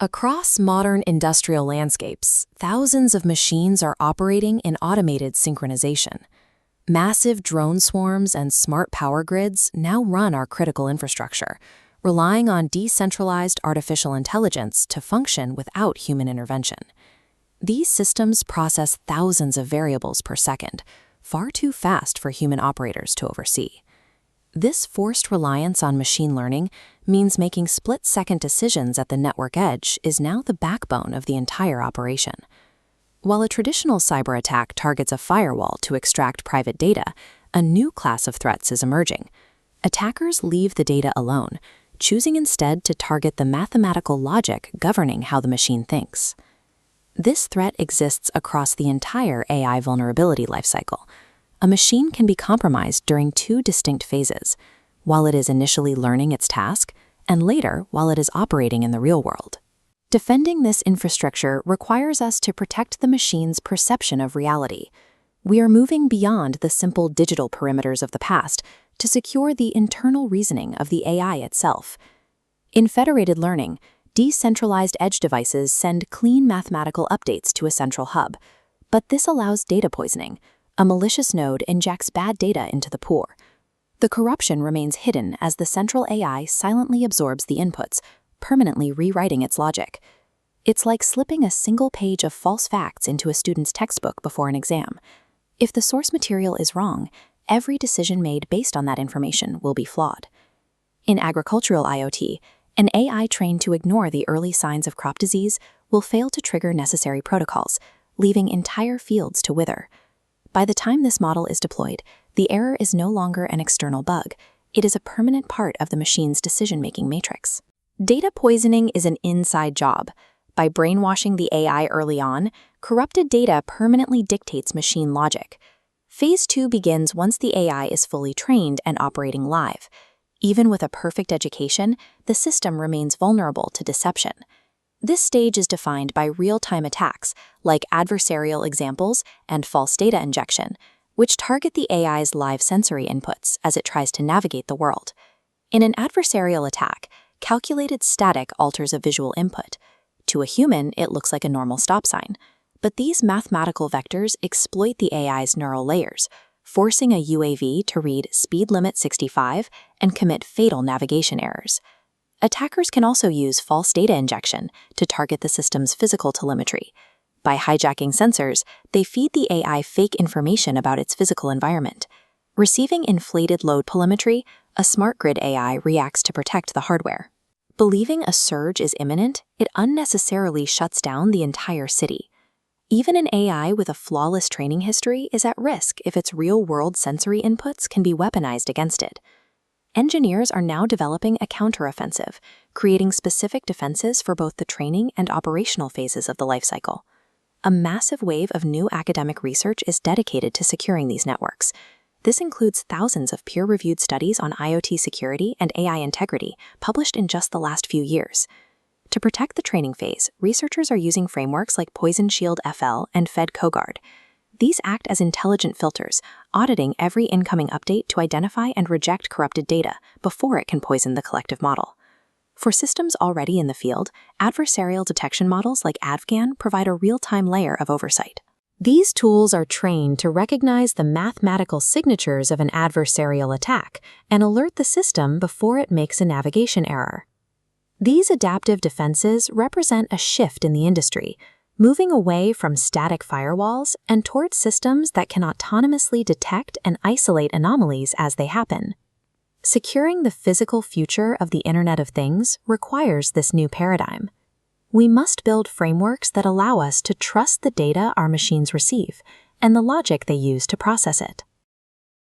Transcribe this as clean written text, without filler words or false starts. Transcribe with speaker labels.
Speaker 1: Across modern industrial landscapes, thousands of machines are operating in automated synchronization. Massive drone swarms and smart power grids now run our critical infrastructure, relying on decentralized artificial intelligence to function without human intervention. These systems process thousands of variables per second, far too fast for human operators to oversee. This forced reliance on machine learning means making split-second decisions at the network edge is now the backbone of the entire operation. While a traditional cyber attack targets a firewall to extract private data, a new class of threats is emerging. Attackers leave the data alone, choosing instead to target the mathematical logic governing how the machine thinks. This threat exists across the entire AI vulnerability lifecycle. A machine can be compromised during two distinct phases, while it is initially learning its task, and later while it is operating in the real world. Defending this infrastructure requires us to protect the machine's perception of reality. We are moving beyond the simple digital perimeters of the past to secure the internal reasoning of the AI itself. In federated learning, decentralized edge devices send clean mathematical updates to a central hub, but this allows data poisoning. A malicious node injects bad data into the pool. The corruption remains hidden as the central AI silently absorbs the inputs, permanently rewriting its logic. It's like slipping a single page of false facts into a student's textbook before an exam. If the source material is wrong, every decision made based on that information will be flawed. In agricultural IoT, an AI trained to ignore the early signs of crop disease will fail to trigger necessary protocols, leaving entire fields to wither. By the time this model is deployed, the error is no longer an external bug. It is a permanent part of the machine's decision-making matrix. Data poisoning is an inside job. By brainwashing the AI early on, corrupted data permanently dictates machine logic. Phase 2 begins once the AI is fully trained and operating live. Even with a perfect education, the system remains vulnerable to deception. This stage is defined by real-time attacks, like adversarial examples and false data injection, which target the AI's live sensory inputs as it tries to navigate the world. In an adversarial attack, calculated static alters a visual input. To a human, it looks like a normal stop sign. But these mathematical vectors exploit the AI's neural layers, forcing a UAV to read speed limit 65 and commit fatal navigation errors. Attackers can also use false data injection to target the system's physical telemetry. By hijacking sensors, they feed the AI fake information about its physical environment. Receiving inflated load telemetry, a smart grid AI reacts to protect the hardware. Believing a surge is imminent, it unnecessarily shuts down the entire city. Even an AI with a flawless training history is at risk if its real-world sensory inputs can be weaponized against it. Engineers are now developing a counteroffensive, creating specific defenses for both the training and operational phases of the lifecycle. A massive wave of new academic research is dedicated to securing these networks. This includes thousands of peer-reviewed studies on IoT security and AI integrity published in just the last few years. To protect the training phase, researchers are using frameworks like Poison Shield FL and FedCoGuard. These act as intelligent filters, auditing every incoming update to identify and reject corrupted data before it can poison the collective model. For systems already in the field, adversarial detection models like AdVGAN provide a real-time layer of oversight. These tools are trained to recognize the mathematical signatures of an adversarial attack and alert the system before it makes a navigation error. These adaptive defenses represent a shift in the industry, moving away from static firewalls and towards systems that can autonomously detect and isolate anomalies as they happen. Securing the physical future of the Internet of Things requires this new paradigm. We must build frameworks that allow us to trust the data our machines receive and the logic they use to process it.